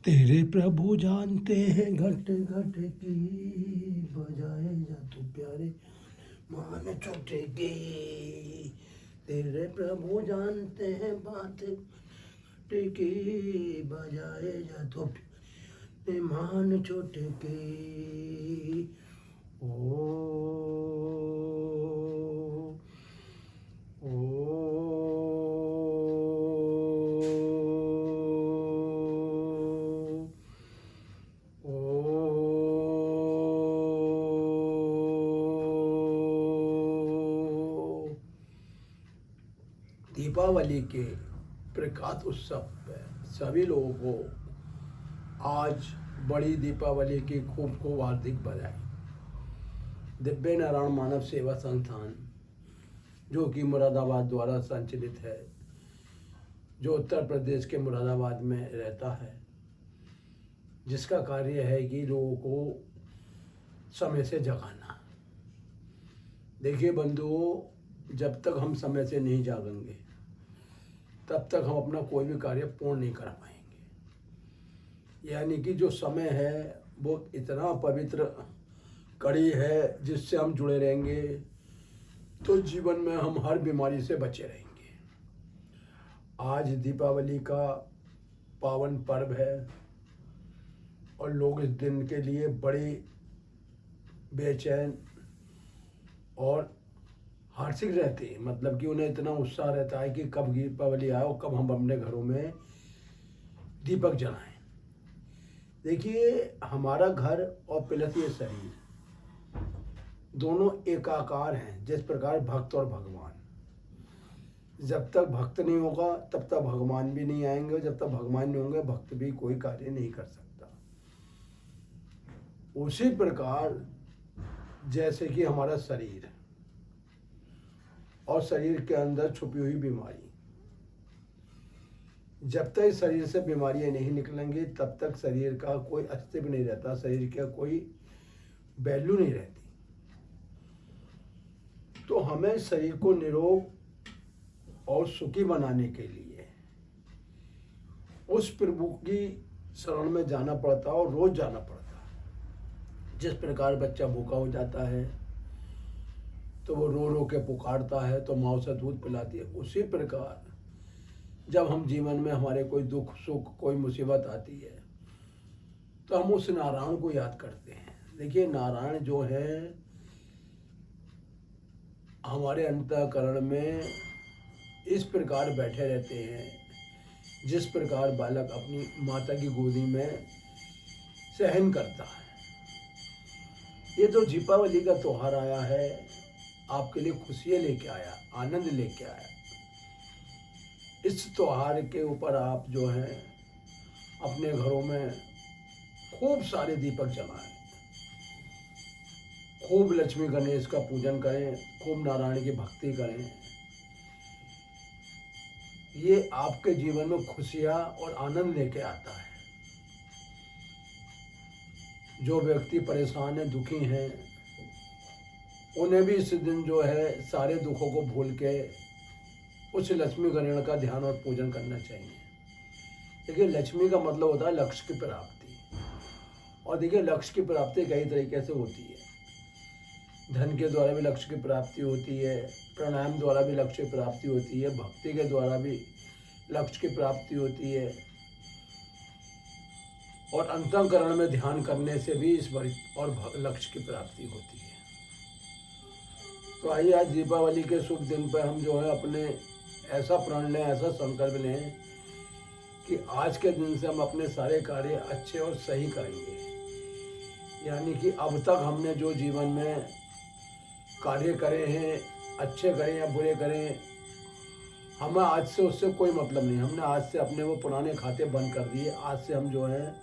तेरे प्रभु जानते हैं घट घट की, बजाए जा तू प्यारे मान छूटेगी। तेरे प्रभु जानते हैं बात की, बजाए जा तू प्यारे मान छूटेगी। ओ दीपावली के प्रकाश उत्सव पर सभी लोगों को आज बड़ी दीपावली की खूब खूब हार्दिक बधाई। दिव्य नारायण मानव सेवा संस्थान जो कि मुरादाबाद द्वारा संचालित है, जो उत्तर प्रदेश के मुरादाबाद में रहता है, जिसका कार्य है कि लोगों को समय से जगाना। देखिए बंधुओं, जब तक हम समय से नहीं जागेंगे तब तक हम अपना कोई भी कार्य पूर्ण नहीं कर पाएंगे। यानी कि जो समय है वो इतना पवित्र कड़ी है जिससे हम जुड़े रहेंगे तो जीवन में हम हर बीमारी से बचे रहेंगे। आज दीपावली का पावन पर्व है और लोग इस दिन के लिए बड़े बेचैन और हर्षित रहते हैं। मतलब कि उन्हें इतना उत्साह रहता है कि कब दीपावली आए और कब हम अपने घरों में दीपक जलाएं। देखिए, हमारा घर और प्लस ये शरीर दोनों एकाकार हैं। जिस प्रकार भक्त और भगवान, जब तक भक्त नहीं होगा तब तक भगवान भी नहीं आएंगे, जब तक भगवान नहीं होंगे भक्त भी कोई कार्य नहीं कर सकता। उसी प्रकार जैसे कि हमारा शरीर और शरीर के अंदर छुपी हुई बीमारी, जब तक शरीर से बीमारियां नहीं निकलेंगी तब तक शरीर का कोई अस्तित्व नहीं रहता, शरीर का कोई वैल्यू नहीं रहती। तो हमें शरीर को निरोग और सुखी बनाने के लिए उस प्रभु की शरण में जाना पड़ता और रोज जाना पड़ता। जिस प्रकार बच्चा भूखा हो जाता है तो वो रो रो के पुकारता है तो माँ उसे दूध पिलाती है, उसी प्रकार जब हम जीवन में हमारे कोई दुख सुख कोई मुसीबत आती है तो हम उस नारायण को याद करते हैं। देखिए, नारायण जो है हमारे अंतःकरण में इस प्रकार बैठे रहते हैं जिस प्रकार बालक अपनी माता की गोदी में सहन करता है। ये जो दीपावली का त्योहार आया है आपके लिए खुशियाँ लेके आया, आनंद लेके आया। इस त्योहार के ऊपर आप जो है अपने घरों में खूब सारे दीपक जलाएं, खूब लक्ष्मी गणेश का पूजन करें, खूब नारायण की भक्ति करें। ये आपके जीवन में खुशियाँ और आनंद लेके आता है। जो व्यक्ति परेशान है, दुखी हैं, उन्हें भी इस दिन जो है सारे दुखों को भूल के उस लक्ष्मी गणेश का ध्यान और पूजन करना चाहिए। देखिए, लक्ष्मी का मतलब होता है लक्ष्य की प्राप्ति। और देखिए, लक्ष्य की प्राप्ति कई तरीके से होती है। धन के द्वारा भी लक्ष्य की प्राप्ति होती है, प्राणायाम द्वारा भी लक्ष्य की प्राप्ति होती है, भक्ति के द्वारा भी लक्ष्य की प्राप्ति होती है और अंतःकरण में ध्यान करने से भी इस और लक्ष्य की प्राप्ति होती है। तो आइए आज दीपावली के शुभ दिन पर हम जो है अपने ऐसा प्रण लें, ऐसा संकल्प लें कि आज के दिन से हम अपने सारे कार्य अच्छे और सही करेंगे। यानी कि अब तक हमने जो जीवन में कार्य करे हैं, अच्छे करें या बुरे करें, हमें आज से उससे कोई मतलब नहीं। हमने आज से अपने वो पुराने खाते बंद कर दिए। आज से हम जो है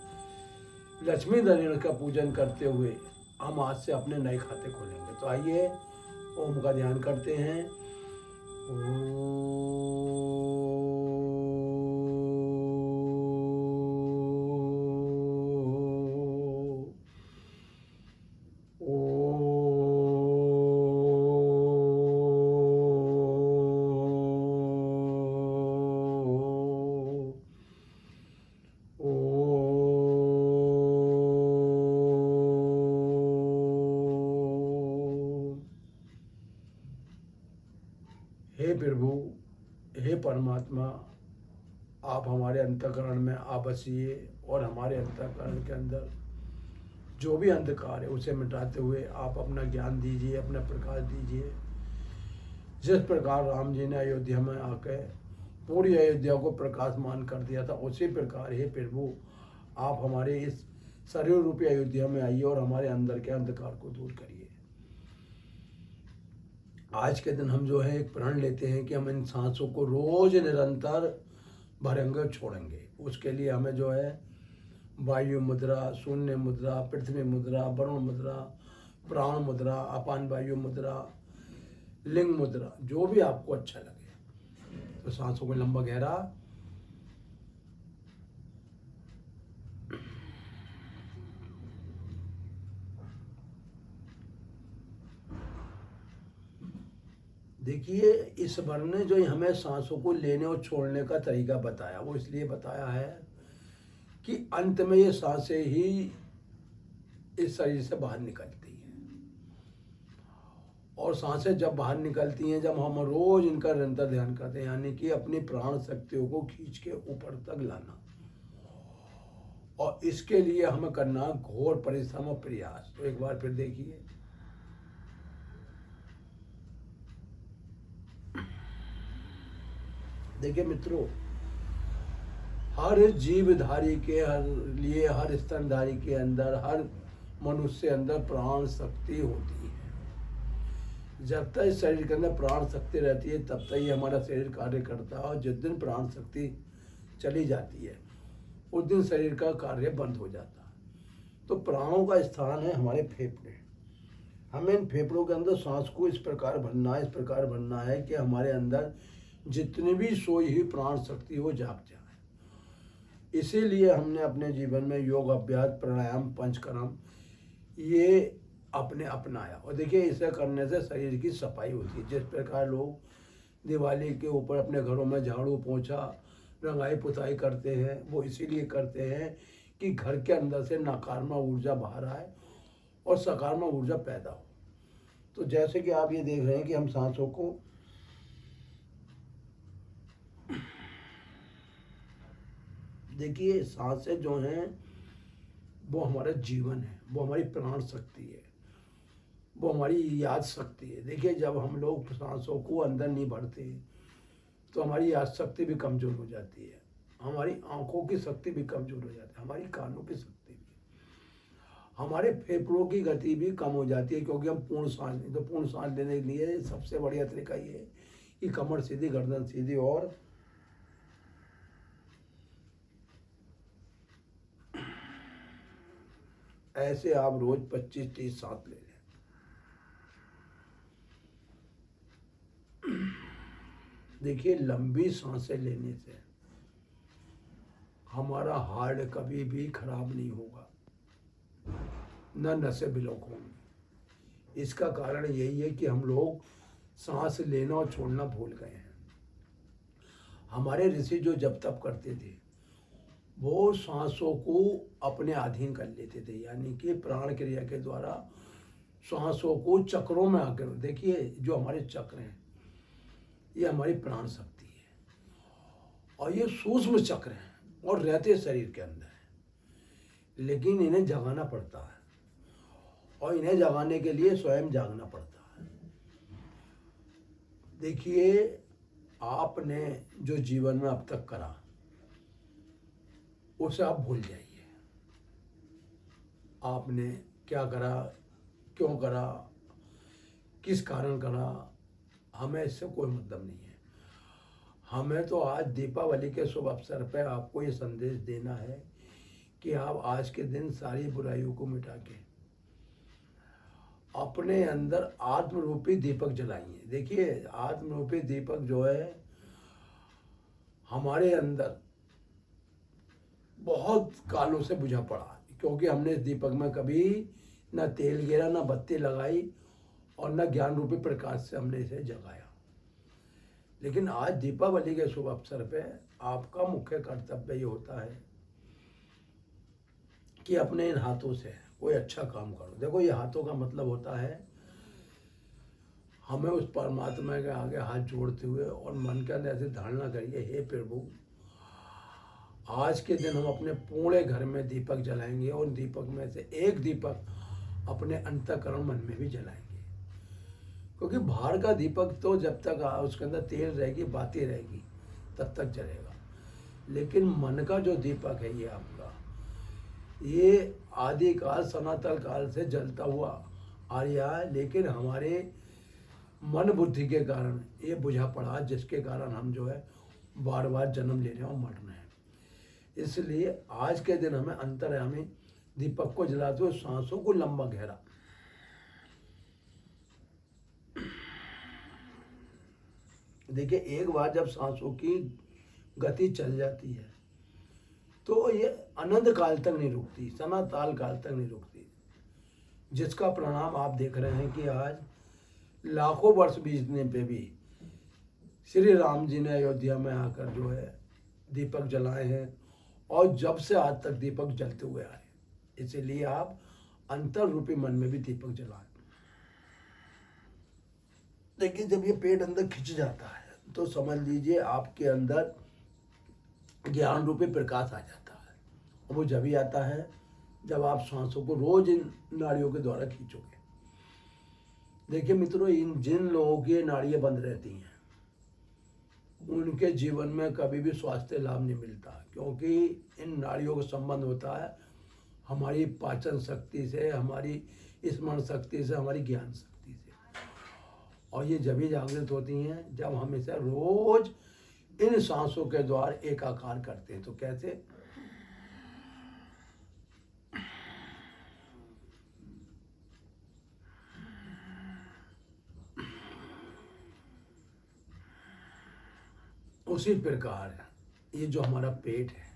लक्ष्मी नारायण का पूजन करते हुए हम आज से अपने नए खाते खोलेंगे। तो आइए ओम का ध्यान करते हैं। परमात्मा आप हमारे अंतःकरण में आप बसिए और हमारे अंतःकरण के अंदर जो भी अंधकार है उसे मिटाते हुए आप अपना ज्ञान दीजिए, अपना प्रकाश दीजिए। जिस प्रकार राम जी ने अयोध्या में आकर पूरी अयोध्या को प्रकाशमान कर दिया था, उसी प्रकार हे प्रभु आप हमारे इस शरीर रूपी अयोध्या में आइए और हमारे अंदर के अंधकार को दूर करिए। आज के दिन हम जो है एक प्रण लेते हैं कि हम इन सांसों को रोज निरंतर भरेंगे, छोड़ेंगे। उसके लिए हमें जो है वायु मुद्रा, शून्य मुद्रा, पृथ्वी मुद्रा, वरुण मुद्रा, प्राण मुद्रा, अपान वायु मुद्रा, लिंग मुद्रा, जो भी आपको अच्छा लगे। तो सांसों को लंबा गहरा देखिए, इस वर ने जो हमें सांसों को लेने और छोड़ने का तरीका बताया, वो इसलिए बताया है कि अंत में ये सांसें ही इस शरीर से बाहर निकलती हैं। और सांसें जब बाहर निकलती हैं, जब हम रोज इनका निरंतर ध्यान करते हैं, यानी कि अपनी प्राण शक्तियों को खींच के ऊपर तक लाना, और इसके लिए हमें करना घोर परिश्रम और प्रयास। तो एक बार फिर देखिए, देखिए मित्रों, हर जीवधारी के लिए, हर स्तनधारी के अंदर, हर मनुष्य अंदर प्राण शक्ति होती है। जब तक इस शरीर के अंदर प्राण शक्ति रहती है तब तक ही हमारा शरीर कार्य करता है, और जिस दिन प्राण शक्ति चली जाती है उस दिन शरीर का कार्य बंद हो जाता है। तो प्राणों का स्थान है हमारे फेफड़े। हमें इन फेफड़ों के अंदर सांस को इस प्रकार भरना है, इस प्रकार भरना है कि हमारे अंदर जितनी भी सोई हुई प्राण शक्ति हो जाग जाए। इसीलिए हमने अपने जीवन में योग अभ्यास, प्राणायाम, पंचकर्म ये अपने अपनाया। और देखिए, इसे करने से शरीर की सफाई होती है। जिस प्रकार लोग दिवाली के ऊपर अपने घरों में झाड़ू पोंछा, रंगाई पुताई करते हैं, वो इसीलिए करते हैं कि घर के अंदर से नकारात्मक ऊर्जा बाहर आए और सकारात्मक ऊर्जा पैदा हो। तो जैसे कि आप ये देख रहे हैं कि हम सांसों को देखिए, सांसें जो हैं वो हमारा जीवन है, वो हमारी प्राण शक्ति है, वो हमारी याद शक्ति है। देखिए, जब हम लोग सांसों को अंदर नहीं भरते तो हमारी याद शक्ति भी कमज़ोर हो जाती है, हमारी आंखों की शक्ति भी कमज़ोर हो जाती है, हमारी कानों की शक्ति भी, हमारे फेफड़ों की गति भी कम हो जाती है, क्योंकि हम पूर्ण सांस लें। तो पूर्ण सांस लेने के लिए सबसे बढ़िया तरीका ये है कि कमर सीधी, गर्दन सीधी, और ऐसे आप रोज 25-30 सांस ले लें। देखिए, लंबी सांसें लेने से हमारा हार्ट कभी भी खराब नहीं होगा, न नसें ब्लॉक होंगी। इसका कारण यही है कि हम लोग सांस लेना और छोड़ना भूल गए हैं। हमारे ऋषि जो जब तप करते थे वो सांसों को अपने अधीन कर लेते थे, यानी कि प्राण क्रिया के द्वारा सांसों को चक्रों में आकर, देखिए जो हमारे चक्र हैं ये हमारी प्राण शक्ति है, और ये सूक्ष्म चक्र हैं और रहते शरीर के अंदर है, लेकिन इन्हें जगाना पड़ता है, और इन्हें जगाने के लिए स्वयं जागना पड़ता है। देखिए, आपने जो जीवन में अब तक करा उसे आप भूल जाइए। आपने क्या करा, क्यों करा, किस कारण करा, हमें इससे कोई मतलब नहीं है। हमें तो आज दीपावली के शुभ अवसर पर आपको ये संदेश देना है कि आप आज के दिन सारी बुराइयों को मिटा के अपने अंदर आत्मरूपी दीपक जलाइए। देखिए, आत्मरूपी दीपक जो है हमारे अंदर बहुत कालों से बुझा पड़ा, क्योंकि हमने इस दीपक में कभी न तेल गिरा, न बत्ती लगाई, और न ज्ञान रूपी प्रकाश से हमने इसे जगाया। लेकिन आज दीपावली के शुभ अवसर पे आपका मुख्य कर्तव्य ये होता है कि अपने इन हाथों से कोई अच्छा काम करो। देखो, ये हाथों का मतलब होता है हमें उस परमात्मा के आगे हाथ जोड़ते हुए और मन के अंदर ऐसे धारणा करिए, हे प्रभु, आज के दिन हम अपने पूरे घर में दीपक जलाएंगे और दीपक में से एक दीपक अपने अंतःकरण मन में भी जलाएंगे। क्योंकि बाहर का दीपक तो जब तक उसके अंदर तेल रहेगी, बातें रहेगी, तब तक जलेगा। लेकिन मन का जो दीपक है, ये आपका, ये आदिकाल सनातन काल से जलता हुआ आ रहा है, लेकिन हमारे मन बुद्धि के कारण ये बुझा पड़ा, जिसके कारण हम जो है बार बार जन्म ले रहे हैं और मर रहे हैं। इसलिए आज के दिन हमें अंतर्यामी दीपक को जलाते हुए सांसों को लंबा गहरा, देखिए, एक बार जब सांसों की गति चल जाती है तो ये अनंत काल तक नहीं रुकती, सनातन काल तक नहीं रुकती। जिसका परिणाम आप देख रहे हैं कि आज लाखों वर्ष बीतने पे भी श्री राम जी ने अयोध्या में आकर जो है दीपक जलाए हैं, और जब से आज तक दीपक जलते हुए आए। इसीलिए आप अंतर रूपी मन में भी दीपक जलाएं। देखिए, जब ये पेट अंदर खिंच जाता है तो समझ लीजिए आपके अंदर ज्ञान रूपी प्रकाश आ जाता है। और वो जब ही आता है जब आप सांसों को रोज इन नाड़ियों के द्वारा खींचोगे। देखिए मित्रों, इन जिन लोगों की नाड़ियाँ बंद रहती हैं उनके जीवन में कभी भी स्वास्थ्य लाभ नहीं मिलता, क्योंकि इन नाड़ियों का संबंध होता है हमारी पाचन शक्ति से, हमारी स्मरण शक्ति से, हमारी ज्ञान शक्ति से। और ये जब भी जागृत होती हैं जब हम इसे रोज इन सांसों के द्वारा एकाकार करते हैं। तो कैसे? उसी प्रकार ये जो हमारा पेट है,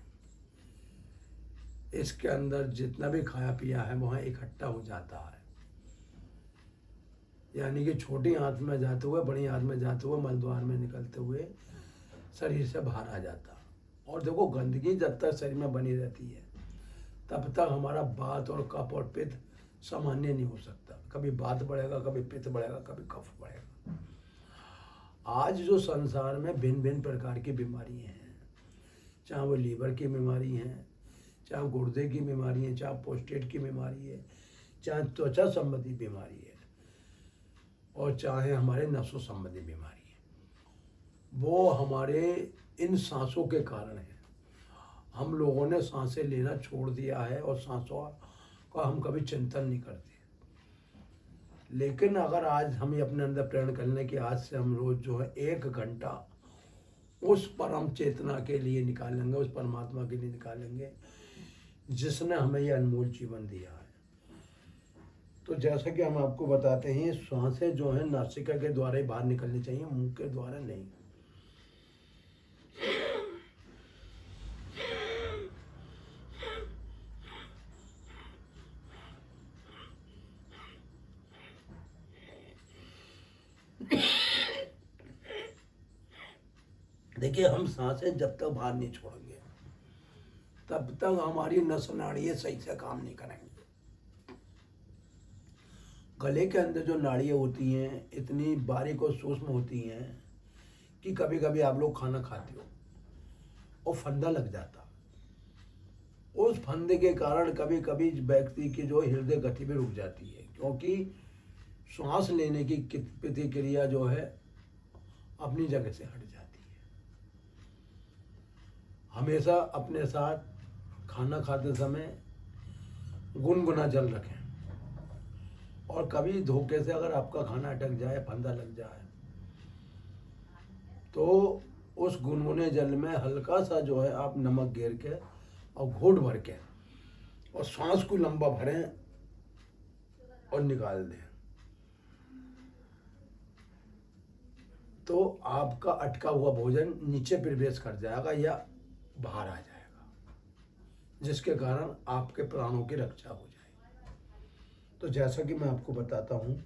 इसके अंदर जितना भी खाया पिया है वहाँ इकट्ठा हो जाता है। यानी कि छोटी आंत में जाते हुए, बड़ी आंत में जाते हुए, मलद्वार में निकलते हुए शरीर से बाहर आ जाता। और देखो, गंदगी जब तक शरीर में बनी रहती है तब तक हमारा वात और कफ और पित्त सामान्य नहीं हो सकता। कभी वात बढ़ेगा, कभी पित्त बढ़ेगा, कभी कफ बढ़ेगा। आज जो संसार में भिन्न भिन्न प्रकार की बीमारियां हैं, चाहे वो लीवर की बीमारी है, चाहे गुर्दे की बीमारी है, चाहे प्रोस्टेट की बीमारी है, चाहे त्वचा संबंधी बीमारी है, और चाहे हमारे नसों संबंधी बीमारी है, वो हमारे इन सांसों के कारण है। हम लोगों ने सांसें लेना छोड़ दिया है और सांसों का हम कभी चिंतन नहीं करते। लेकिन अगर आज हम ये अपने अंदर प्रण कर लें कि आज से हम रोज जो है 1 घंटा उस परम चेतना के लिए निकालेंगे, उस परमात्मा के लिए निकालेंगे जिसने हमें ये अनमोल जीवन दिया है। तो जैसा कि हम आपको बताते हैं, सांसें जो है नासिका के द्वारा ही बाहर निकलनी चाहिए, मुंह के द्वारा नहीं। देखिए, हम सांसें जब तक बाहर नहीं छोड़ेंगे तब तक हमारी नस नाड़ियाँ सही से काम नहीं करेंगे। गले के अंदर जो नाड़ियाँ होती हैं इतनी बारीक और सूक्ष्म होती हैं कि कभी कभी आप लोग खाना खाते हो और फंदा लग जाता। उस फंदे के कारण कभी कभी व्यक्ति की जो हृदय गति भी रुक जाती है, क्योंकि श्वास लेने की प्रतिक्रिया जो है अपनी जगह से हट जाती है। हमेशा अपने साथ खाना खाते समय गुनगुना जल रखें, और कभी धोखे से अगर आपका खाना अटक जाए, फंदा लग जाए, तो उस गुनगुने जल में हल्का सा जो है आप नमक घेर के और घोट भर के और सांस को लंबा भरें और निकाल दें, तो आपका अटका हुआ भोजन नीचे प्रवेश कर जाएगा या बाहर आ जाएगा, जिसके कारण आपके प्राणों की रक्षा हो जाएगी। तो जैसा कि मैं आपको बताता हूँ,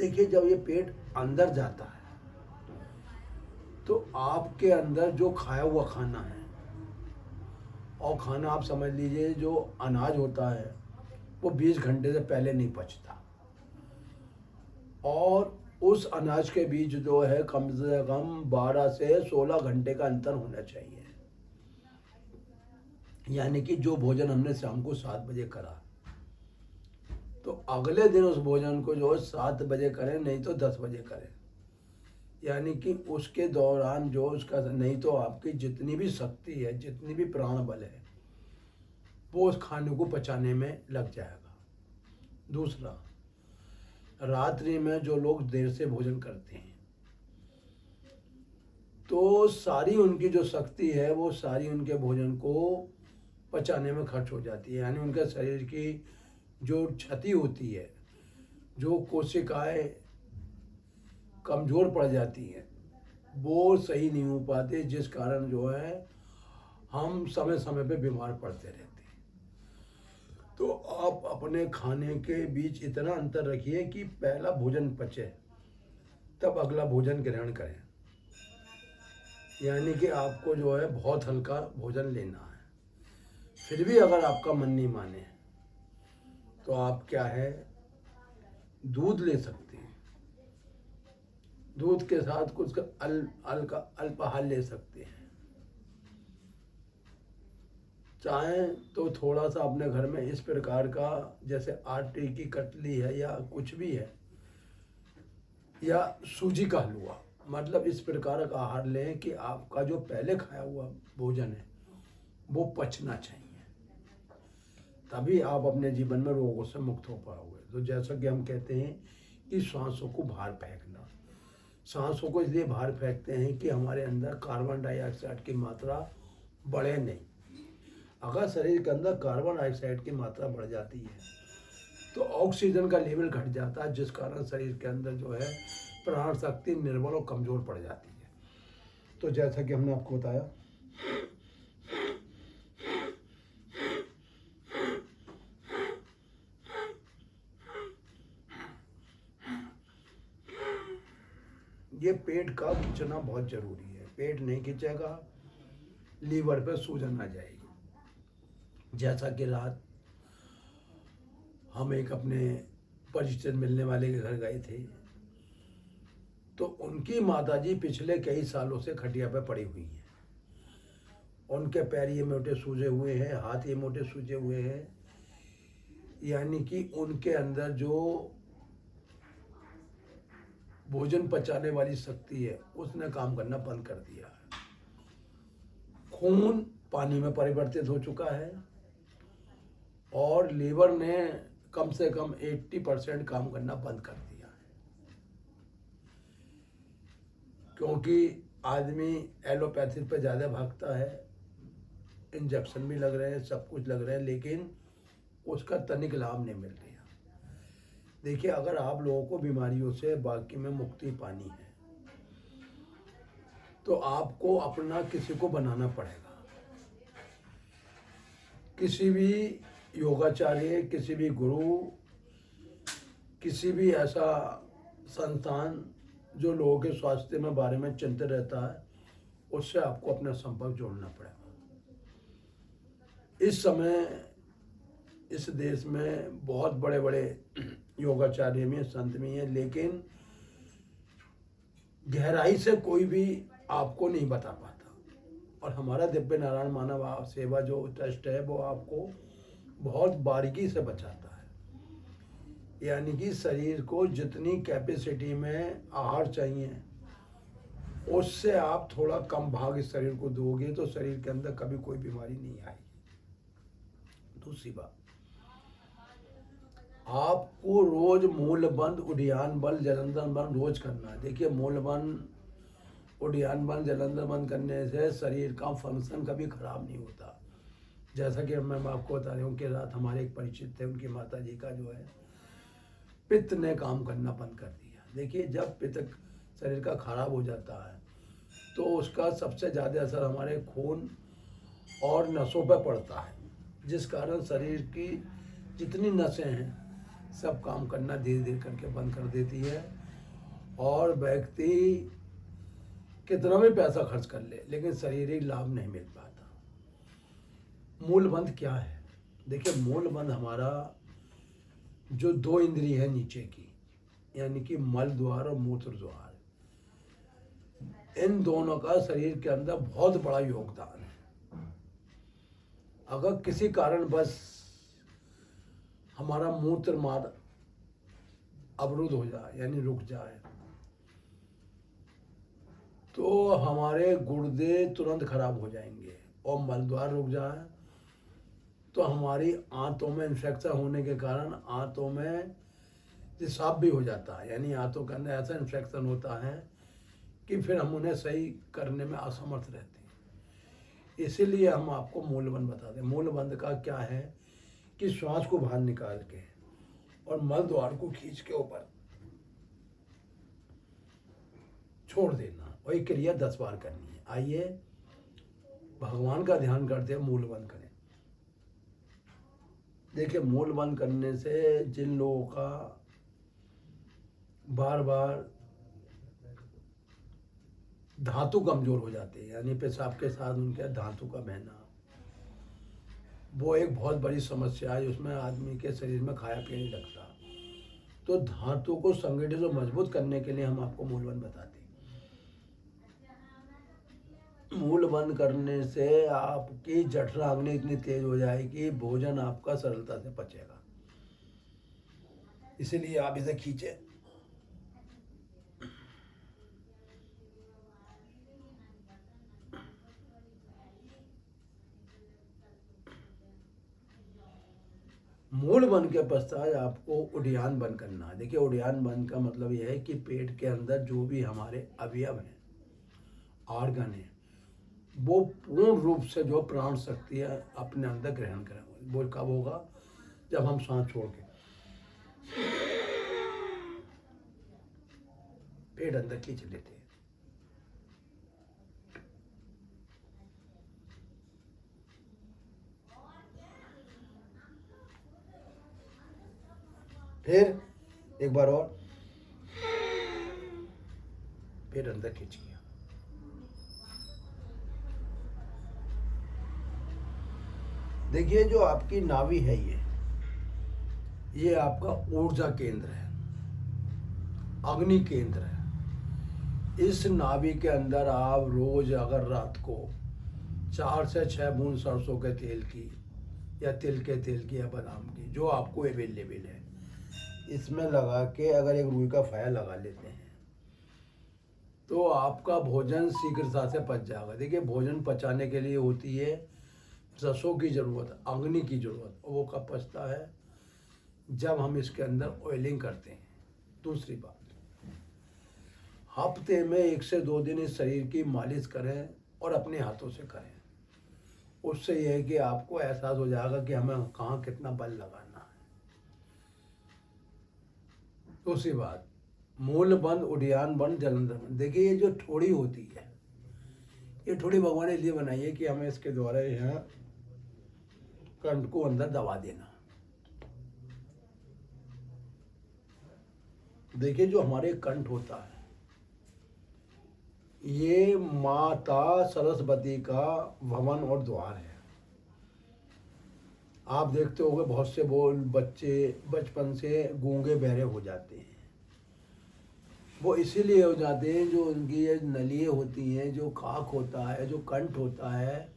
देखिए जब ये पेट अंदर जाता है तो आपके अंदर जो खाया हुआ खाना है, और खाना आप समझ लीजिए जो अनाज होता है वो 20 घंटे से पहले नहीं पचता, और उस अनाज के बीच जो है कम से कम 12 से 16 घंटे का अंतर होना चाहिए। यानी कि जो भोजन हमने शाम को 7 बजे करा तो अगले दिन उस भोजन को जो 7 बजे करें, नहीं तो 10 बजे करें। यानी कि उसके दौरान जो उसका, नहीं तो आपकी जितनी भी शक्ति है, जितनी भी प्राण बल है, वो उस खाने को पचाने में लग जाएगा। दूसरा, रात्रि में जो लोग देर से भोजन करते हैं तो सारी उनकी जो शक्ति है वो सारी उनके भोजन को पचाने में खर्च हो जाती है। यानी उनके शरीर की जो क्षति होती है, जो कोशिकाएं कमज़ोर पड़ जाती हैं, वो सही नहीं हो पाते, जिस कारण जो है हम समय समय पे बीमार पड़ते रहते हैं। तो आप अपने खाने के बीच इतना अंतर रखिए कि पहला भोजन पचे तब अगला भोजन ग्रहण करें। यानी कि आपको जो है बहुत हल्का भोजन लेना है। फिर भी अगर आपका मन नहीं माने तो आप क्या है, दूध ले सकते हैं, दूध के साथ कुछ अल्पाहार ले सकते हैं। चाहें तो थोड़ा सा अपने घर में इस प्रकार का, जैसे आटे की कतली है या कुछ भी है, या सूजी का हलवा, मतलब इस प्रकार का आहार लें कि आपका जो पहले खाया हुआ भोजन है वो पचना चाहिए, तभी आप अपने जीवन में रोगों से मुक्त हो पाओगे। तो जैसा कि हम कहते हैं कि सांसों को बाहर फेंकना, सांसों को इसलिए बाहर फेंकते हैं कि हमारे अंदर कार्बन डाइऑक्साइड की मात्रा बढ़े नहीं। अगर शरीर के अंदर कार्बन डाइऑक्साइड की मात्रा बढ़ जाती है तो ऑक्सीजन का लेवल घट जाता है, जिस कारण शरीर के अंदर जो है प्राण शक्ति निर्बल और कमज़ोर पड़ जाती है। तो जैसा कि हमने आपको बताया, ये पेट का खिंचना बहुत ज़रूरी है। पेट नहीं खिंचेगा, लीवर पे सूजन आ जाएगी। जैसा कि रात हम एक अपने परिचित मिलने वाले के घर गए थे, तो उनकी माताजी पिछले कई सालों से खटिया पे पड़ी हुई हैं। उनके पैर ये मोटे सूजे हुए हैं, हाथ ये मोटे सूजे हुए हैं। यानी कि उनके अंदर जो भोजन पचाने वाली शक्ति है उसने काम करना बंद कर दिया है। खून पानी में परिवर्तित हो चुका है और लीवर ने कम से कम 80% काम करना बंद कर दिया है, क्योंकि आदमी एलोपैथी पे ज़्यादा भागता है, इंजेक्शन भी लग रहे हैं, सब कुछ लग रहे हैं, लेकिन उसका तनिक लाभ नहीं मिल रहा। देखिए, अगर आप लोगों को बीमारियों से बाकी में मुक्ति पानी है तो आपको अपना किसी को बनाना पड़ेगा। किसी भी योगाचार्य, किसी भी गुरु, किसी भी ऐसा संस्थान जो लोगों के स्वास्थ्य में बारे में चिंतित रहता है, उससे आपको अपना संपर्क जोड़ना पड़ेगा। इस समय इस देश में बहुत बड़े बड़े योगाचार्य में, संत में हैं, लेकिन गहराई से कोई भी आपको नहीं बता पाता। और हमारा दिव्य नारायण मानव सेवा जो ट्रस्ट है वो आपको बहुत बारीकी से बचाता है। यानी कि शरीर को जितनी कैपेसिटी में आहार चाहिए उससे आप थोड़ा कम भाग इस शरीर को दोगे तो शरीर के अंदर कभी कोई बीमारी नहीं आएगी। दूसरी बात, आपको रोज मूलबंध, उद्यान बल, जलंधर बंद रोज करना है। देखिए, मूलबंध, उद्यान बंद, जलंधर बंद करने से शरीर का फंक्शन कभी खराब नहीं होता। जैसा कि मैं आपको बता रही हूँ कि रात हमारे एक परिचित थे, उनकी माता जी का जो है पित्त ने काम करना बंद कर दिया। देखिए, जब पित्त शरीर का खराब हो जाता है तो उसका सबसे ज़्यादा असर हमारे खून और नसों पर पड़ता है, जिस कारण शरीर की जितनी नसें हैं सब काम करना धीरे धीरे करके बंद कर देती है और व्यक्ति कितना भी पैसा खर्च कर ले लेकिन शारीरिक लाभ नहीं मिल पाता। मूलबंध क्या है? देखिए, मूलबंध हमारा जो दो इंद्रिय है नीचे की, यानी कि मल द्वार और मूत्र द्वार, इन दोनों का शरीर के अंदर बहुत बड़ा योगदान है। अगर किसी कारण बस हमारा मूत्र मार्ग अवरुद्ध हो जाए, यानी रुक जाए, तो हमारे गुर्दे तुरंत खराब हो जाएंगे। और मल द्वार रुक जाए तो हमारी आंतों में इन्फेक्शन होने के कारण आंतों में पेशाब भी हो जाता है, यानी आंतों के अंदर ऐसा इन्फेक्शन होता है कि फिर हम उन्हें सही करने में असमर्थ रहते हैं। इसीलिए हम आपको मूलबंध बताते हैं। मूलबंध का क्या है कि श्वास को बाहर निकाल के और मल द्वार को खींच के ऊपर छोड़ देना, और ये क्रिया 10 बार करनी है। आइए भगवान का ध्यान करते हैं, मूलबंध करें। देखिए, मूलबंध करने से जिन लोगों का बार बार धातु कमजोर हो जाते हैं, यानी पेशाब के साथ उनके धातु का बहना, वो एक बहुत बड़ी समस्या है। उसमें आदमी के शरीर में खाया पिया नहीं लगता। तो धातु को संगठित और मजबूत करने के लिए हम आपको मूलबंध बताते हैं। मूलबंध करने से आपकी जठराग्नि इतनी तेज हो जाएगी, भोजन आपका सरलता से पचेगा। इसीलिए आप इसे खींचे। मूलबंध के पश्चात आपको उद्यान बंद करना है। देखिए, उद्यान बंद का मतलब यह है कि पेट के अंदर जो भी हमारे अवयव हैं, ऑर्गन है, वो पूर्ण रूप से जो प्राण शक्ति है अपने अंदर ग्रहण करें। वो कब होगा? जब हम सांस छोड़ के पेट अंदर खींच लेते हैं। फिर एक बार और पेट अंदर खींच लिया। देखिए, जो आपकी नाभि है, ये आपका ऊर्जा केंद्र है, अग्नि केंद्र है। इस नाभि के अंदर आप रोज अगर रात को 4 से 6 बूंद सरसों के तेल की या तिल के तेल की या बादाम की, जो आपको अवेलेबल है, इसमें लगा के अगर एक रुई का फाया लगा लेते हैं तो आपका भोजन शीघ्रता से पच जाएगा। देखिए, भोजन पचाने के लिए होती है रसों की ज़रूरत, अग्नि की ज़रूरत, और वो कब पचता है? जब हम इसके अंदर ऑयलिंग करते हैं। दूसरी बात, हफ्ते में 1 से 2 दिन इस शरीर की मालिश करें और अपने हाथों से करें। उससे यह है कि आपको एहसास हो जाएगा कि हमें कहाँ कितना बल लगाना है। दूसरी बात, मूलबंध, उद्यान बंध, जलंधर बंध। देखिए, ये जो ठोड़ी होती है, ये ठोड़ी भगवान ने इसलिए बनाई है कि हमें इसके द्वारा यहाँ कंठ को अंदर दबा देना। देखिए, जो हमारे कंठ होता है, ये माता सरस्वती का भवन और द्वार है। आप देखते होंगे बहुत से बच्चे बचपन से गूंगे बहरे हो जाते हैं। वो इसीलिए हो जाते हैं, जो उनकी ये नलियाँ होती हैं, जो खाक होता है, जो कंठ होता है,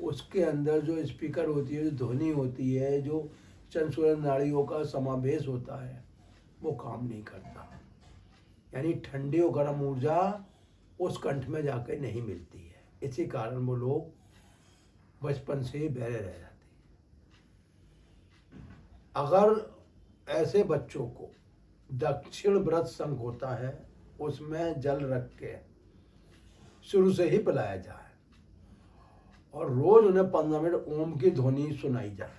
उसके अंदर जो स्पीकर होती है, जो ध्वनि होती है, जो चंचुल नाड़ियों का समावेश होता है, वो काम नहीं करता। यानी ठंडी और गर्म ऊर्जा उस कंठ में जाकर नहीं मिलती है। इसी कारण वो लोग बचपन से ही बहरे रह जाते हैं। अगर ऐसे बच्चों को दक्षिण व्रत संघ होता है, उसमें जल रख के शुरू से ही पिलाया जाए और रोज उन्हें 15 मिनट ओम की ध्वनि सुनाई जाए,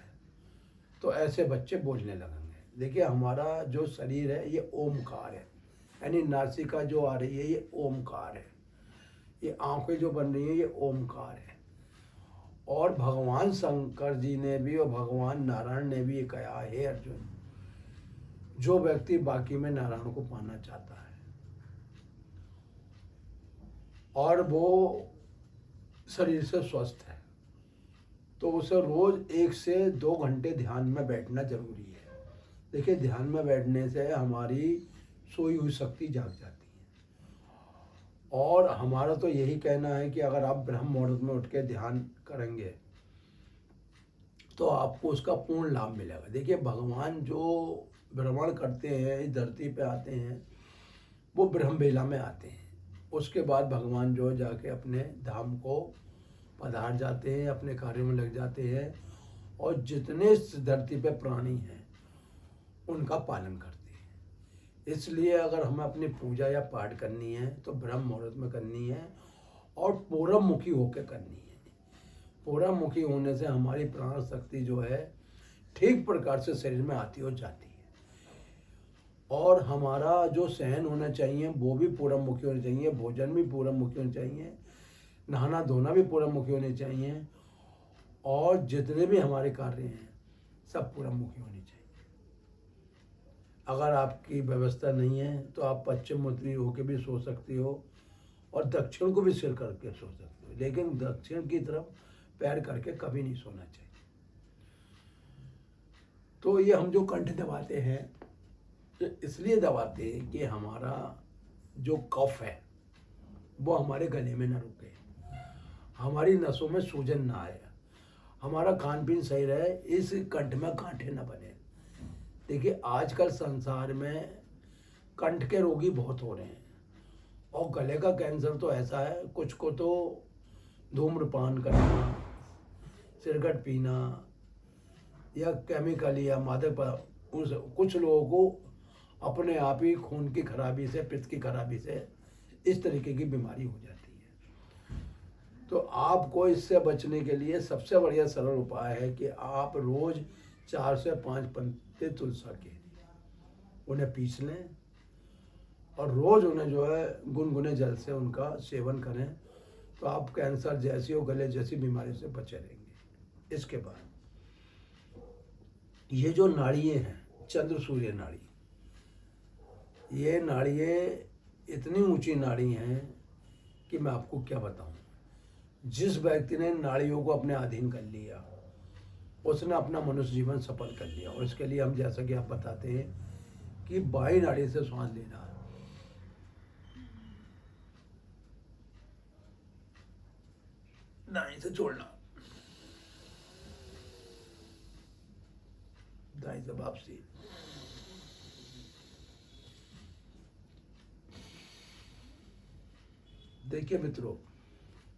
तो ऐसे बच्चे बोलने लगेंगे। देखिए, हमारा जो शरीर है ये ओमकार है, यानी नासिका जो आ रही है ये ओमकार है, ये आंखें जो बन रही है ये ओमकार है। और भगवान शंकर जी ने भी और भगवान नारायण ने भी ये कहा है, अर्जुन, जो व्यक्ति बाकी में नारायण को पाना चाहता है और वो शरीर से स्वस्थ है, तो उसे रोज़ 1 से 2 घंटे ध्यान में बैठना जरूरी है। देखिए, ध्यान में बैठने से हमारी सोई हुई शक्ति जाग जाती है। और हमारा तो यही कहना है कि अगर आप ब्रह्म मुहूर्त में उठ के ध्यान करेंगे तो आपको उसका पूर्ण लाभ मिलेगा। देखिए, भगवान जो भ्रमण करते हैं, इस धरती पे आते हैं, वो ब्रह्म बेला में आते हैं। उसके बाद भगवान जो जाके अपने धाम को पधार जाते हैं, अपने कार्यों में लग जाते हैं, और जितने इस धरती पे प्राणी हैं उनका पालन करते हैं। इसलिए अगर हमें अपनी पूजा या पाठ करनी है तो ब्रह्म मुहूर्त में करनी है, और पूरब मुखी होकर करनी है। पूरब मुखी होने से हमारी प्राण शक्ति जो है ठीक प्रकार से शरीर में आती और जाती है। और हमारा जो सहन होना चाहिए वो भी पूरब मुखी होना चाहिए, भोजन भी पूरब मुखी होना चाहिए, नहाना धोना भी पूरब मुखी होने चाहिए, और जितने भी हमारे कार्य हैं सब पूरब मुखी होने चाहिए। अगर आपकी व्यवस्था नहीं है तो आप पश्चिम मुखी होकर भी सो सकती हो, और दक्षिण को भी सिर करके सो सकते हो, लेकिन दक्षिण की तरफ पैर करके कभी नहीं सोना चाहिए। तो ये हम जो कंठ दबाते हैं तो इसलिए दबाते हैं कि हमारा जो कफ है वो हमारे गले में न रुके, हमारी नसों में सूजन ना आए, हमारा खान पीन सही रहे, इस कंठ में कांटे न बने। देखिए, आजकल संसार में कंठ के रोगी बहुत हो रहे हैं, और गले का कैंसर तो ऐसा है, कुछ को तो धूम्रपान करना, सिगरेट पीना, या केमिकल या मादक, कुछ लोगों को अपने आप ही खून की खराबी से, पित्त की खराबी से इस तरीके की बीमारी हो जाती है। तो आपको इससे बचने के लिए सबसे बढ़िया सरल उपाय है कि आप रोज 4 से 5 पत्ते तुलसी के उन्हें पीस लें, और रोज उन्हें जो है गुनगुने जल से उनका सेवन करें, तो आप कैंसर जैसी और गले जैसी बीमारी से बचे रहेंगे। इसके बाद ये जो नाड़ियाँ हैं, चंद्र सूर्य नाड़ी, ये नाड़ियाँ इतनी ऊंची नाड़ी हैं कि मैं आपको क्या बताऊं। जिस व्यक्ति ने नाड़ियों को अपने अधीन कर लिया उसने अपना मनुष्य जीवन सफल कर लिया। और इसके लिए हम, जैसा कि आप बताते हैं कि बाई नाड़ी से सांस लेना, दाएं से छोड़ना, दाएं से वापसी। देखिए मित्रों,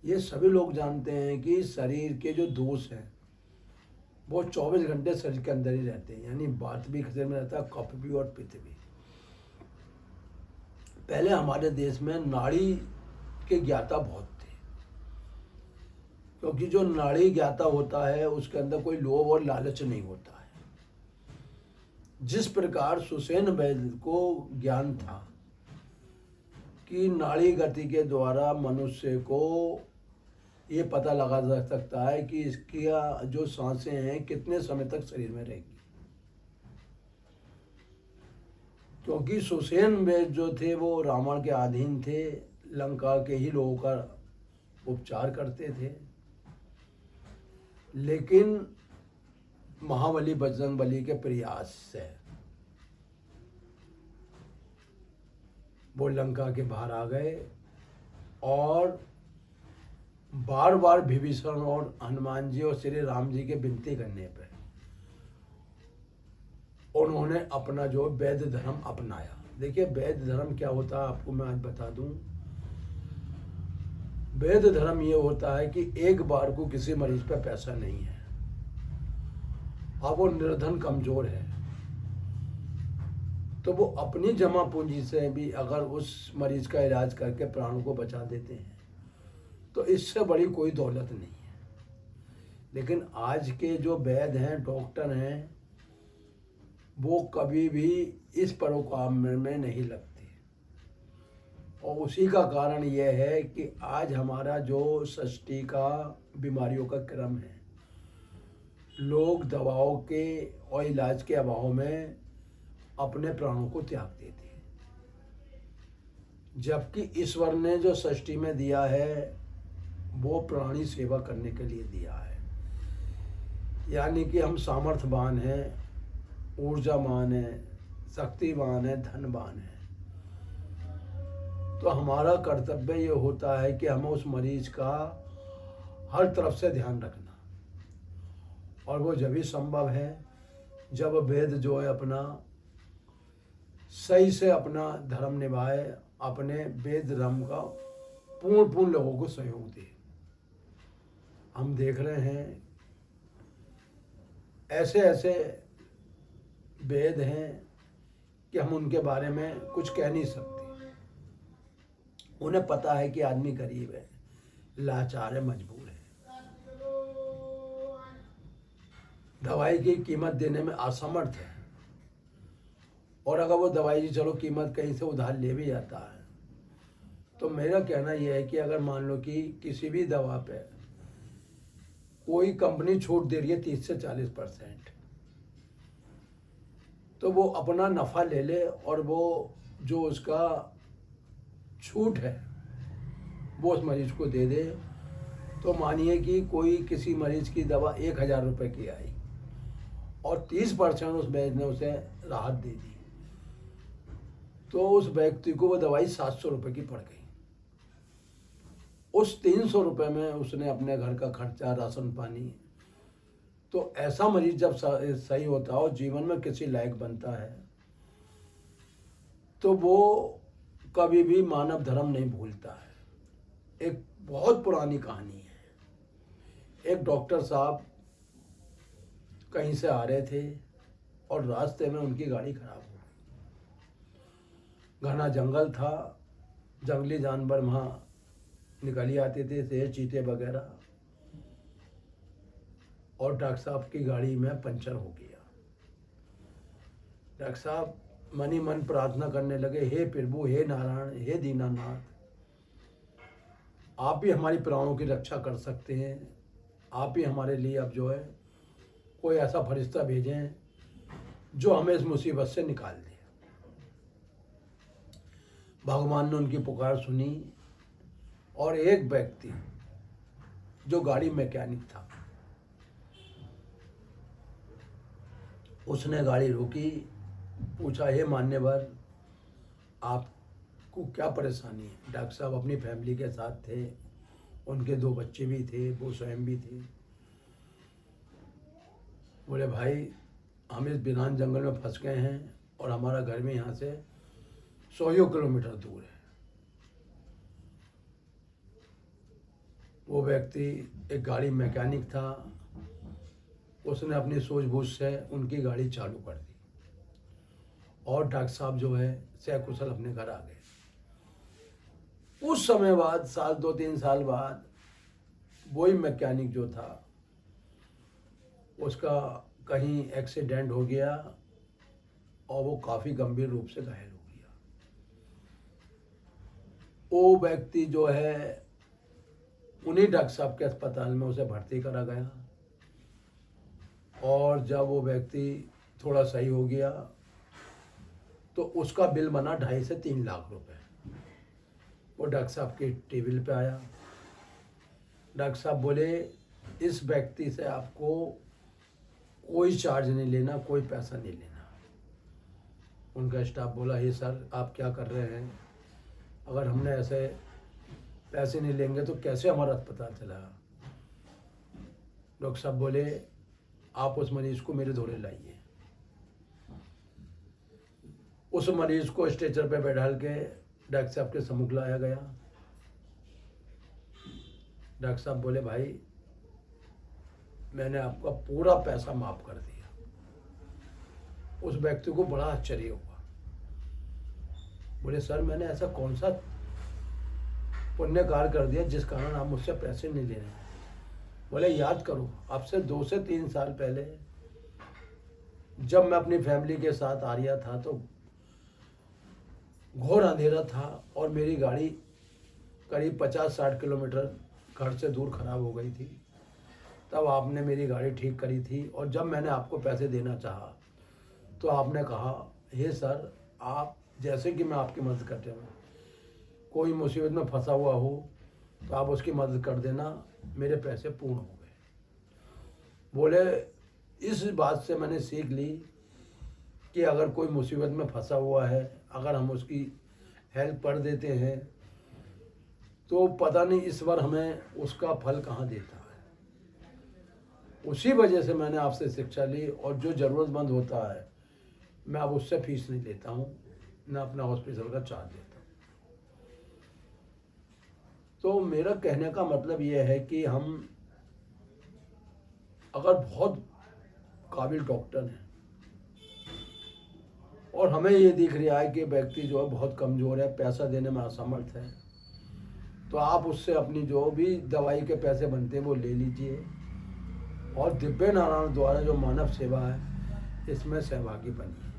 ये सभी लोग जानते हैं कि शरीर के जो दोष हैं वो 24 घंटे शरीर के अंदर ही रहते हैं, यानी वात भी शरीर में रहता है, कफ भी और पित्त भी। पहले हमारे देश में नाड़ी के ज्ञाता बहुत थे, क्योंकि जो नाड़ी ज्ञाता होता है उसके अंदर कोई लोभ और लालच नहीं होता है। जिस प्रकार सुसेन वैद्य को ज्ञान था कि नाड़ी गति के द्वारा मनुष्य को ये पता लगा जा सकता है कि इसकी जो सांसें हैं कितने समय तक शरीर में रहेगी, क्योंकि सुसेन वैद्य जो थे वो रावण के अधीन थे, लंका के ही लोगों का उपचार करते थे। लेकिन महाबली बजरंग बली के प्रयास से वो लंका के बाहर आ गए, और बार बार विभीषण और हनुमान जी और श्री राम जी के विनती करने पर उन्होंने अपना जो वैद्य धर्म अपनाया। देखिए, वैद्य धर्म क्या होता है आपको मैं आज बता दूं। वैद्य धर्म ये होता है कि एक बार को किसी मरीज पे पैसा नहीं है, अब वो निर्धन कमजोर है, तो वो अपनी जमा पूंजी से भी अगर उस मरीज का इलाज करके प्राणों को बचा देते हैं तो इससे बड़ी कोई दौलत नहीं है। लेकिन आज के जो वैद्य हैं, डॉक्टर हैं, वो कभी भी इस परोपकार में नहीं लगते, और उसी का कारण यह है कि आज हमारा जो सृष्टि का बीमारियों का क्रम है, लोग दवाओं के और इलाज के अभाव में अपने प्राणों को त्याग देते हैं। जबकि ईश्वर ने जो सृष्टि में दिया है वो प्राणी सेवा करने के लिए दिया है। यानी कि हम सामर्थ्यवान हैं, ऊर्जावान हैं, शक्तिवान हैं, धनवान हैं। तो हमारा कर्तव्य ये होता है कि हमें उस मरीज का हर तरफ से ध्यान रखना, और वो जब भी संभव है जब वेद जो है अपना सही से अपना धर्म निभाए, अपने वेद धर्म का पूर्ण लोगों को सहयोग दे। हम देख रहे हैं ऐसे ऐसे वेद हैं कि हम उनके बारे में कुछ कह नहीं सकते। उन्हें पता है कि आदमी गरीब है, लाचार है, मजबूर है, दवाई की कीमत देने में असमर्थ है, और अगर वो दवाई की चलो कीमत कहीं से उधार ले भी जाता है, तो मेरा कहना यह है कि अगर मान लो कि किसी भी दवा पे कोई कंपनी छूट दे रही है 30 से 40%, तो वो अपना नफ़ा ले ले और वो जो उसका छूट है वो उस मरीज को दे दे। तो मानिए कि कोई किसी मरीज की दवा 1000 रुपये की आई और 30% उस वैद्य ने उसे राहत दे दी, तो उस व्यक्ति को वो दवाई 700 रुपये की पड़ गई। उस 300 रुपये में उसने अपने घर का खर्चा, राशन पानी। तो ऐसा मरीज जब सही होता है और जीवन में किसी लायक बनता है, तो वो कभी भी मानव धर्म नहीं भूलता है। एक बहुत पुरानी कहानी है। एक डॉक्टर साहब कहीं से आ रहे थे और रास्ते में उनकी गाड़ी खराब हो गई। घना जंगल था, जंगली जानवर वहाँ निकल आते थे, शेर, चीते वगैरह, और डॉक्टर साहब की गाड़ी में पंचर हो गया। डॉक्टर साहब मन ही मन प्रार्थना करने लगे, हे प्रभु, हे नारायण, हे दीनानाथ, आप ही हमारी प्राणों की रक्षा कर सकते हैं। आप ही हमारे लिए अब जो है कोई ऐसा फरिश्ता भेजें जो हमें इस मुसीबत से निकाल दे। भगवान ने उनकी पुकार सुनी और एक व्यक्ति जो गाड़ी मैकेनिक था, उसने गाड़ी रोकी, पूछा, हे मान्यवर, आपको क्या परेशानी है? डॉक्टर साहब अपनी फैमिली के साथ थे, उनके 2 बच्चे भी थे, वो स्वयं भी थे। बोले, भाई हम इस वीरान जंगल में फंस गए हैं और हमारा घर में यहाँ से 100 किलोमीटर दूर है। वो व्यक्ति एक गाड़ी मैकेनिक था, उसने अपनी सूझबूझ से उनकी गाड़ी चालू कर दी और डॉक्टर साहब जो है सकुशल अपने घर आ गए। उस समय बाद, 2-3 साल बाद, वही मैकेनिक जो था उसका कहीं एक्सीडेंट हो गया और वो काफ़ी गंभीर रूप से घायल हो गया। वो व्यक्ति जो है उन्हीं डॉक्टर साहब के अस्पताल में उसे भर्ती करा गया, और जब वो व्यक्ति थोड़ा सही हो गया तो उसका बिल बना 2.5 से 3 लाख रुपए। वो डॉक्टर साहब के टेबल पे आया। डॉक्टर साहब बोले, इस व्यक्ति से आपको कोई चार्ज नहीं लेना, कोई पैसा नहीं लेना। उनका स्टाफ बोला, हे सर, आप क्या कर रहे हैं? अगर हमने ऐसे पैसे नहीं लेंगे तो कैसे हमारा अस्पताल चलेगा? डॉक्टर साहब बोले, आप उस मरीज को मेरे धोरे लाइए। उस मरीज को स्ट्रेचर पे बैठा के डॉक्टर साहब के सम्मुख लाया गया। डॉक्टर साहब बोले, भाई मैंने आपका पूरा पैसा माफ कर दिया। उस व्यक्ति को बड़ा आश्चर्य हुआ। बोले, सर मैंने ऐसा कौन सा पुण्य कार्य कर दिया जिस कारण आप मुझसे पैसे नहीं ले रहे? बोले, याद करो, अब से 2 से 3 साल पहले जब मैं अपनी फैमिली के साथ आ रहा था तो घोर अंधेरा था और मेरी गाड़ी करीब 50-60 किलोमीटर घर से दूर खराब हो गई थी। तब आपने मेरी गाड़ी ठीक करी थी, और जब मैंने आपको पैसे देना चाहा तो आपने कहा, हे सर, आप जैसे कि मैं आपकी मदद करते हूँ, कोई मुसीबत में फंसा हुआ हो तो आप उसकी मदद कर देना, मेरे पैसे पूर्ण हो गए। बोले इस बात से मैंने सीख ली कि अगर कोई मुसीबत में फंसा हुआ है, अगर हम उसकी हेल्प कर देते हैं तो पता नहीं इस बार हमें उसका फल कहाँ देता है। उसी वजह से मैंने आपसे शिक्षा ली, और जो ज़रूरतमंद होता है मैं अब उससे फीस नहीं लेता हूँ, न अपना हॉस्पिटल का चार्ज देता हूँ। तो मेरा कहने का मतलब यह है कि हम अगर बहुत काबिल डॉक्टर हैं और हमें ये दिख रहा है कि व्यक्ति जो है बहुत कमज़ोर है, पैसा देने में असमर्थ है, तो आप उससे अपनी जो भी दवाई के पैसे बनते हैं वो ले लीजिए, और दिव्य नारायण द्वारा जो मानव सेवा है इसमें सहभागी बनिए।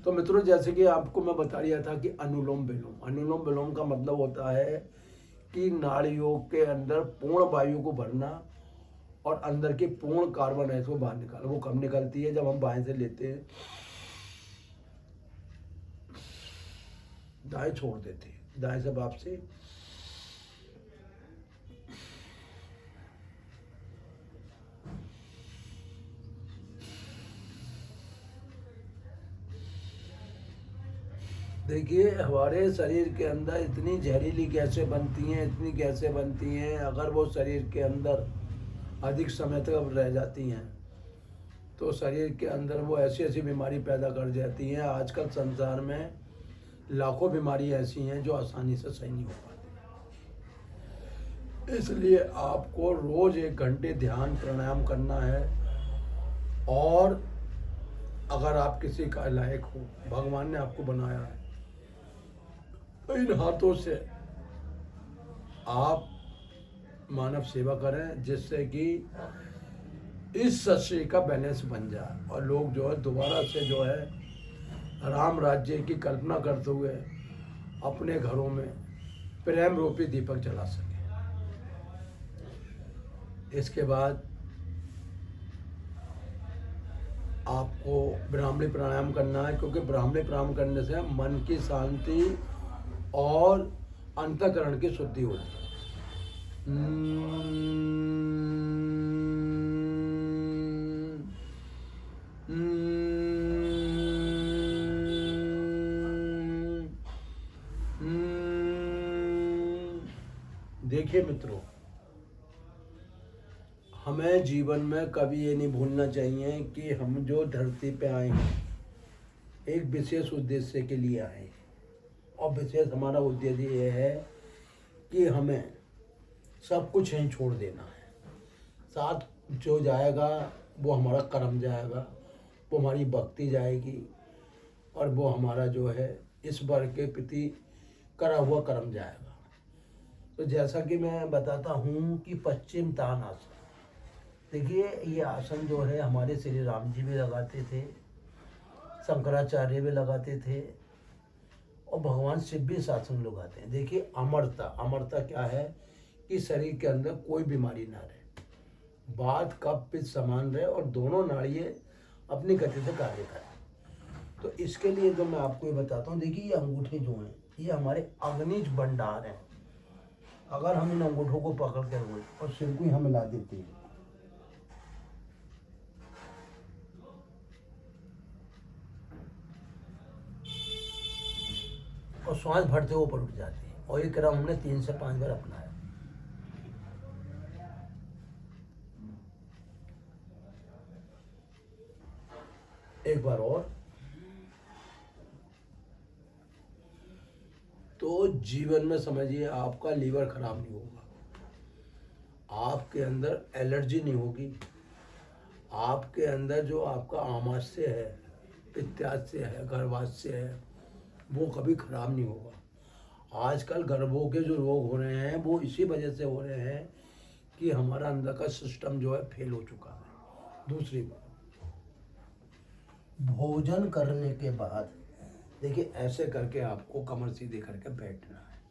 तो मित्रों, जैसे कि आपको मैं बता रहा था कि अनुलोम विलोम का मतलब होता है कि नाड़ियों के अंदर पूर्ण वायु को भरना और अंदर की पूर्ण कार्बन है इसको बाहर निकालना। वो कब निकलती है? जब हम बाएं से लेते हैं, दाएं छोड़ देते हैं, दाएं से वापसी, देखिए हमारे शरीर के अंदर इतनी जहरीली गैसें बनती हैं, इतनी गैसें बनती हैं, अगर वो शरीर के अंदर अधिक समय तक रह जाती हैं तो शरीर के अंदर वो ऐसी ऐसी बीमारी पैदा कर जाती हैं। आजकल संसार में लाखों बीमारी ऐसी हैं जो आसानी से सही नहीं हो पाती। इसलिए आपको रोज 1 घंटे ध्यान प्राणायाम करना है, और अगर आप किसी का लायक हो, भगवान ने आपको बनाया है, तो इन हाथों से आप मानव सेवा करें, जिससे कि इस सृष्टि का बैलेंस बन जाए और लोग जो है दोबारा से जो है राम राज्य की कल्पना करते हुए अपने घरों में प्रेम रूपी दीपक जला सके। इसके बाद आपको ब्राह्मणी प्राणायाम करना है, क्योंकि ब्राह्मणी प्राणायाम करने से मन की शांति और अंतःकरण की शुद्धि होती है। देखिए मित्रों, हमें जीवन में कभी ये नहीं भूलना चाहिए कि हम जो धरती पे आए हैं एक विशेष उद्देश्य के लिए आए हैं, और विशेष हमारा उद्देश्य ये है कि हमें सब कुछ यहीं छोड़ देना है। साथ जो जाएगा वो हमारा कर्म जाएगा, वो हमारी भक्ति जाएगी, और वो हमारा जो है इस वर्ग के प्रति करा हुआ कर्म जाएगा। तो जैसा कि मैं बताता हूँ कि पश्चिम तान आसन, देखिए ये आसन जो है हमारे श्री राम जी भी लगाते थे, शंकराचार्य भी लगाते थे, और भगवान शिव भी इस आसन लगाते हैं। देखिए अमरता क्या है कि शरीर के अंदर कोई बीमारी ना रहे, वात कफ पित्त समान रहे, और दोनों नाड़ियाँ अपनी गति से कार्य करें। तो इसके लिए जो मैं आपको ये बताता हूँ, देखिए ये अंगूठे जो हैं ये हमारे अग्निज भंडार हैं। अगर हम इन अंगूठों को पकड़ कर हुए और सिर को यहाँ मिला देते हैं, और श्वास भरते हुए ऊपर उठ जाते हैं, और ये क्रम हमने 3 से 5 बार अपनाया। एक बार और। तो जीवन में समझिए आपका लीवर खराब नहीं होगा, आपके अंदर एलर्जी नहीं होगी, आपके अंदर जो आपका आमाशय है, पित्ताशय है, गर्भाशय है, वो कभी खराब नहीं होगा। आजकल गर्भों के जो रोग हो रहे हैं वो इसी वजह से हो रहे हैं कि हमारा अंदर का सिस्टम जो है फेल हो चुका है। दूसरी बात, भोजन करने के बाद देखिए ऐसे करके आपको कमर सीधे करके बैठना है।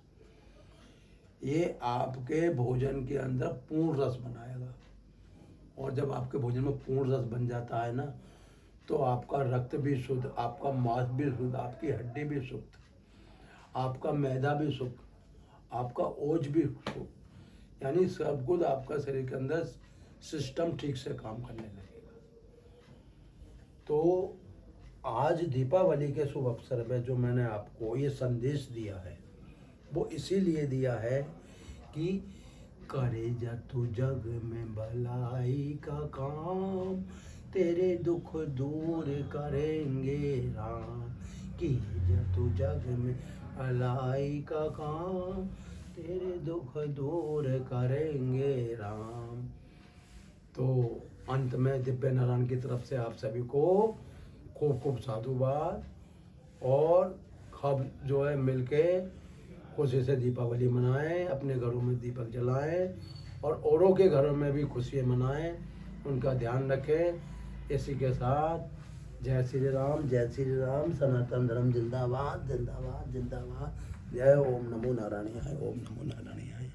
ये आपके भोजन के अंदर पूर्ण रस बनाएगा, और जब आपके भोजन में पूर्ण रस बन जाता है ना, तो आपका रक्त भी शुद्ध, आपका मांस भी शुद्ध, आपकी हड्डी भी शुद्ध, आपका मैदा भी सुख, आपका ओज भी सुख, यानी सब कुछ आपका शरीर के अंदर सिस्टम ठीक से काम करने लगेगा। तो आज दीपावली के शुभ अवसर में जो मैंने आपको ये संदेश दिया है वो इसीलिए दिया है कि करे जा तू जग में भलाई का काम, तेरे दुख दूर करेंगे राम। कि जा तू जग में भलाई का काम, तेरे दुख दूर करेंगे राम। तो अंत में दिव्य नारायण की तरफ से आप सभी को खूब खूब साधुवाद, और खूब जो है मिलके खुशी से दीपावली मनाएं, अपने घरों में दीपक जलाएं और औरों के घरों में भी खुशियाँ मनाएं, उनका ध्यान रखें। इसी के साथ जय श्री राम, जय श्री राम। सनातन धर्म जिंदाबाद जिंदाबाद जिंदाबाद। जय ओम नमो नारायणाय, ओम नमो नारायणाय।